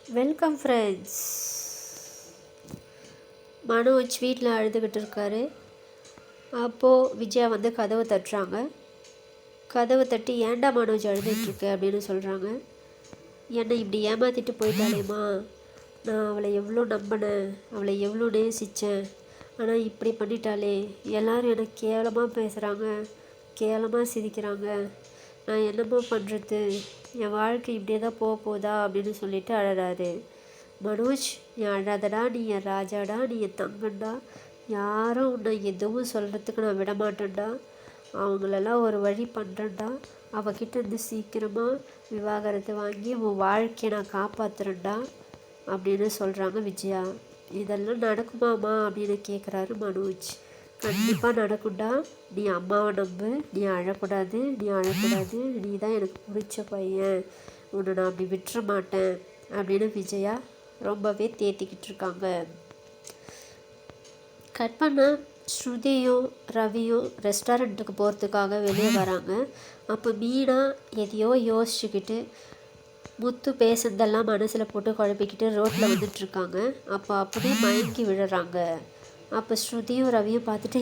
Welcome friends. Manoj வீட்டில் அழுதுகிட்டு இருக்காரு. அப்போது விஜயா வந்து கதவை தட்டுறாங்க. கதவை தட்டி ஏன்டா மனோஜ் அழுதுகிட்ருக்கு அப்படின்னு சொல்கிறாங்க. என்னை இப்படி ஏமாற்றிட்டு போயிட்டாலேம்மா, நான் அவளை எவ்வளோ நம்பினேன், அவளை எவ்வளோ நேசித்தேன், ஆனால் இப்படி பண்ணிட்டாலே, எல்லோரும் எனக்கு கேவலமாக பேசுகிறாங்க, கேவலமாக சிரிக்கிறாங்க, நான் என்னம்மா பண்ணுறது, என் வாழ்க்கை இப்படியே தான் போக போதா அப்படின்னு சொல்லிட்டு அழறாரு. மனோஜ், நீ அழாதடா, நீ என் ராஜாடா, நீ என் தங்கண்டா, யாரும் உன்னை எதுவும் சொல்கிறதுக்கு நான் விடமாட்டேன்டா, அவங்களெல்லாம் ஒரு வழி பண்ணுறேன்டா, அவகிட்ட இருந்து சீக்கிரமாக விவாகரத்தை வாங்கி உன் வாழ்க்கையை நான் காப்பாற்றுறேன்டா அப்படின்னு சொல்கிறாங்க விஜயா. இதெல்லாம் நடக்குமாம்மா அப்படின்னு கேட்குறாரு மனோஜ். கண்டிப்பாக நடக்கும்டா, நீ அம்மாவை நம்பு, நீ அழக்கூடாது, நீ அழக்கூடாது, நீ தான் எனக்கு பிடிச்ச பையன், உன்னை நான் அப்படி விட்டுற மாட்டேன் அப்படின்னு விஜயா ரொம்பவே தேத்திக்கிட்டு இருக்காங்க. கட் பண்ண ஸ்ருதியும் ரவியும் ரெஸ்டாரண்ட்டுக்கு போகிறதுக்காக வெளியே வராங்க. அப்போ மீனா எதையோ யோசிச்சுக்கிட்டு முத்து பேசுனதெல்லாம் மனசில் போட்டு குழப்பிக்கிட்டு ரோட்டில் வந்துட்டுருக்காங்க. அப்போ அப்படியே மயங்கி விழுறாங்க. அப்போ ஸ்ருதியும் ரவியும் பார்த்துட்டு,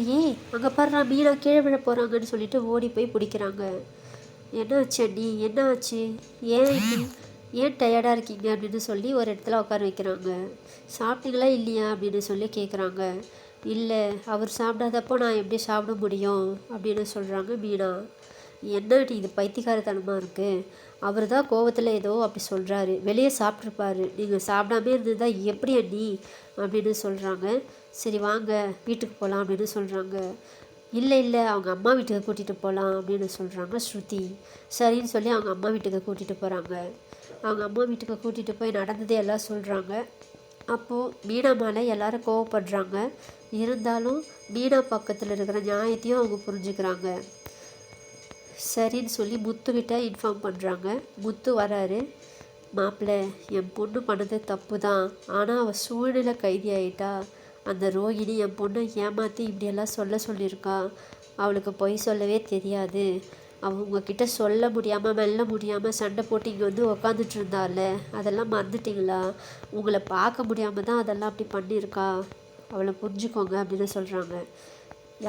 அங்கே பாரு மீனா கீழே விழ போகிறாங்கன்னு சொல்லிட்டு ஓடி போய் பிடிக்கிறாங்க. என்ன ஆச்சு அண்ணி, என்ன ஆச்சு, ஏன் இப்படி, ஏன் டயர்டாக இருக்கீங்க அப்படின்னு சொல்லி ஒரு இடத்துல உட்கார வைக்கிறாங்க. சாப்பிட்டீங்களா இல்லையா அப்படின்னு சொல்லி கேட்குறாங்க. இல்லை, அவர் சாப்பிடாதப்போ நான் எப்படி சாப்பிட முடியும் அப்படின்னு சொல்கிறாங்க மீனா. என்னடி இது பைத்தியக்காரத்தனமாக இருக்குது, அவர் தான் கோவத்தில் ஏதோ அப்படி சொல்கிறாரு, வெளியே சாப்பிட்ருப்பாரு, நீங்கள் சாப்பிடாமே இருந்ததுதான் எப்படி அண்ணி அப்படின்னு சொல்கிறாங்க. சரி வாங்க வீட்டுக்கு போகலாம் அப்படின்னு சொல்கிறாங்க. இல்லை இல்லை, அவங்க அம்மா வீட்டுக்கு கூட்டிகிட்டு போகலாம் அப்படின்னு சொல்கிறாங்க ஸ்ருதி. சரின்னு சொல்லி அவங்க அம்மா வீட்டுக்கு கூட்டிகிட்டு போகிறாங்க. அவங்க அம்மா வீட்டுக்கு கூட்டிகிட்டு போய் நடந்ததே எல்லாம் சொல்கிறாங்க. அப்போது மீனா மேலே எல்லோரும் கோவப்படுறாங்க. இருந்தாலும் மீனா பக்கத்தில் இருக்கிற நியாயத்தையும் அவங்க புரிஞ்சுக்கிறாங்க. சரின்னு சொல்லி முத்துக்கிட்ட இன்ஃபார்ம் பண்ணுறாங்க. முத்து வராரு. மாப்பிள்ளை, என் பொண்ணு பண்ணது தப்பு தான், ஆனால் அவள் சூழ்நிலை கைதி ஆகிட்டா. அந்த ரோகிணி என் பொண்ணை ஏமாற்றி இப்படியெல்லாம் சொல்லியிருக்கா. அவளுக்கு பொய் சொல்லவே தெரியாது. அவள் உங்ககிட்ட சொல்ல முடியாமல் மெல்ல முடியாமல் சண்டை போட்டு இங்கே வந்து உக்காந்துட்டு இருந்தால, அதெல்லாம் மறந்துட்டிங்களா? உங்களை பார்க்க முடியாமல் தான் அதெல்லாம் அப்படி பண்ணியிருக்கா. அவளை புரிஞ்சுக்கோங்க அப்படின்னு சொல்கிறாங்க.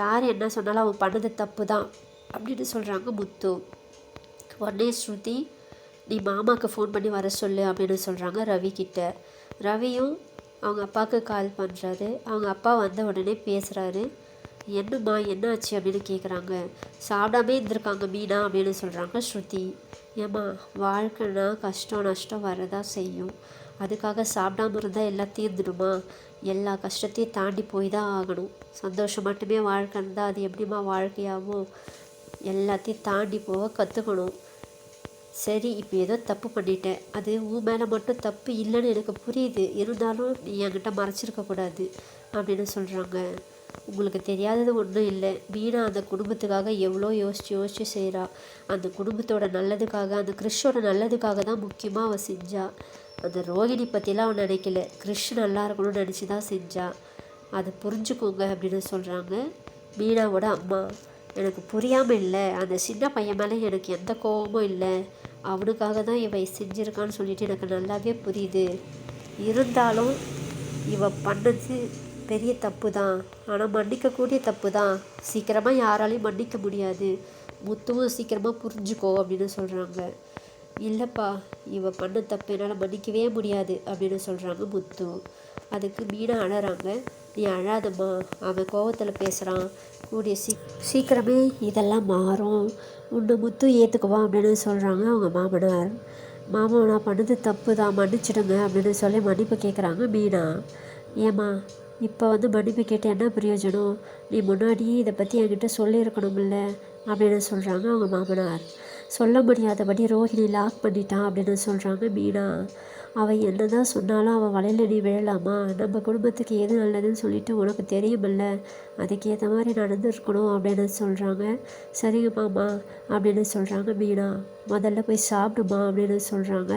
யார் என்ன சொன்னாலும் அவன் பண்ணது தப்பு தான் அப்படின்னு சொல்கிறாங்க முத்து. உடனே ஸ்ருதி, நீ மாமாவுக்கு ஃபோன் பண்ணி வர சொல்லு அப்படின்னு சொல்கிறாங்க ரவி கிட்ட. ரவியும் அவங்க அப்பாவுக்கு கால் பண்ணுறாரு. அவங்க அப்பா வந்த உடனே பேசுகிறாரு. என்னம்மா என்ன ஆச்சு அப்படின்னு கேட்குறாங்க. சாப்பிடாமே இருந்திருக்காங்க மீனா அப்படின்னு சொல்கிறாங்க ஸ்ருதி. ஏம்மா, வாழ்க்கைன்னா கஷ்டம் நஷ்டம் வரதான் செய்யும், அதுக்காக சாப்பிடாம இருந்தால் எல்லாம் தீர்ந்துடுமா? எல்லா கஷ்டத்தையும் தாண்டி போய் தான் ஆகணும். சந்தோஷம் மட்டுமே வாழ்க்கை இருந்தால் அது எப்படிம்மா வாழ்க்கையாகும்? எல்லாத்தையும் தாண்டி போக கற்றுக்கணும். சரி, இப்போ ஏதோ தப்பு பண்ணிட்டேன், அது உன் மேலே மட்டும் தப்பு இல்லைன்னு எனக்கு புரியுது, இருந்தாலும் நீ என்கிட்ட மறைச்சிருக்கக்கூடாது அப்படின்னு சொல்கிறாங்க. உங்களுக்கு தெரியாதது ஒன்றும் இல்லை, மீனா அந்த குடும்பத்துக்காக எவ்வளோ யோசித்து செய்கிறா. அந்த குடும்பத்தோட நல்லதுக்காக, அந்த கிறிஷோட நல்லதுக்காக தான் முக்கியமாக அவள் செஞ்சா. அந்த ரோகிணி பற்றிலாம் அவன் நினைக்கல, கிறிஷ் நல்லா இருக்கணும்னு நினச்சி தான் செஞ்சா. அதை புரிஞ்சுக்கோங்க அப்படின்னு சொல்கிறாங்க மீனாவோட அம்மா. எனக்கு புரியாமல் இல்லை, அந்த சின்ன பையன் மேலே எனக்கு எந்த கோபமும் இல்லை, அவனுக்காக தான் இவ செஞ்சுருக்கான்னு சொல்லிட்டு எனக்கு நல்லாவே புரியுது. இருந்தாலும் இவ பண்ணது பெரிய தப்பு தான், ஆனால் மன்னிக்கக்கூடிய தப்பு தான், சீக்கிரமாக யாராலையும் மன்னிக்க முடியாது, முத்துவும் சீக்கிரமாக புரிஞ்சுக்கோ அப்படின்னு சொல்கிறாங்க. இல்லைப்பா, இவ பண்ண தப்பு என்னால் மன்னிக்கவே முடியாது அப்படின்னு சொல்கிறாங்க முத்து. அதுக்கு மீனா அழறாங்க. நீ அழாதம்மா, அவன் கோவத்தில் பேசுகிறான், கூடிய சீக்கிரமே இதெல்லாம் மாறும், உன்னை முத்து ஏற்றுக்குவான் அப்படின்னு சொல்கிறாங்க அவங்க மாமனார். நான் பண்ணது தப்பு தான், மன்னிச்சிடுங்க அப்படின்னு சொல்லி மன்னிப்பு கேட்குறாங்க மீனா. ஏம்மா, இப்போ வந்து மன்னிப்பு கேட்டு என்ன பிரயோஜனம், நீ முன்னாடியே இதை பற்றி என்கிட்ட சொல்லியிருக்கணும்ல அப்படின்னு சொல்கிறாங்க அவங்க மாமனார். சொல்ல முடியாதபடி ரோஹிணி லாக் பண்ணிட்டான் அப்படின்னு சொல்கிறாங்க மீனா. அவள் என்ன தான் சொன்னாலும் அவள் வலையில் நீ விழலாமா? நம்ம குடும்பத்துக்கு எது நல்லதுன்னு சொல்லிட்டு உனக்கு தெரியுமில்ல, அதுக்கேற்ற மாதிரி நடந்துருக்கணும் அப்படின்னு சொல்கிறாங்க. சரிங்க மாமா அப்படின்னு சொல்கிறாங்க மீனா. முதல்ல போய் சாப்பிடுமா அப்படின்னு சொல்கிறாங்க.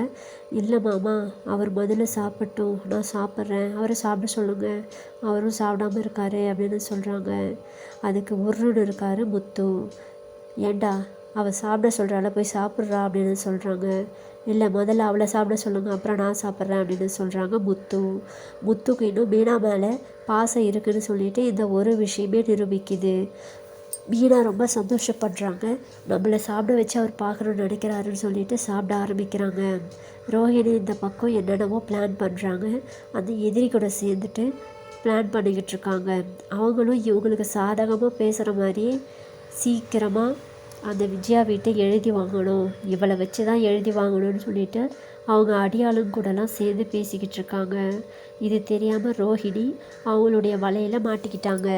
இல்லை மாமா, அவர் முதல்ல சாப்பிட்டோம், நான் சாப்பிட்றேன், அவரை சாப்பிட சொல்லுங்கள், அவரும் சாப்பிடாமல் இருக்காரு அப்படின்னு சொல்கிறாங்க. அதுக்கு உருன்னு இருக்காரு முத்து. ஏண்டா, அவள் சாப்பிட சொல்கிறாள், போய் சாப்பிட்றா அப்படின்னு சொல்கிறாங்க. இல்லை, முதல்ல அவளை சாப்பிட சொல்லுங்கள், அப்புறம் நான் சாப்பிட்றேன் அப்படின்னு சொல்கிறாங்க முத்துக்கு இன்னும் மீனா மேலே பாசம் இருக்குதுன்னு சொல்லிட்டு இந்த ஒரு விஷயமே நிரூபிக்குது. மீனா ரொம்ப சந்தோஷப்படுறாங்க. நம்மளை சாப்பிட வச்சு அவர் பார்க்கணுன்னு நினைக்கிறாருன்னு சொல்லிட்டு சாப்பிட ஆரம்பிக்கிறாங்க. ரோஹிணி இந்த பக்கம் என்னென்னமோ பிளான் பண்ணுறாங்க. அந்த எதிரி கூட சேர்ந்துட்டு பிளான் பண்ணிக்கிட்டு இருக்காங்க. அவங்களும் இவங்களுக்கு சாதகமாக பேசுகிற மாதிரியே சீக்கிரமாக அந்த விஜயா வீட்டை எழுதி வாங்கணும், இவளை வச்சு தான் எழுதி வாங்கணும்னு சொல்லிட்டு அவங்க அடியாளும் கூடலாம் சேர்ந்து பேசிக்கிட்டு இருக்காங்க. இது தெரியாமல் ரோஹிணி அவங்களுடைய வலையில் மாட்டிக்கிட்டாங்க.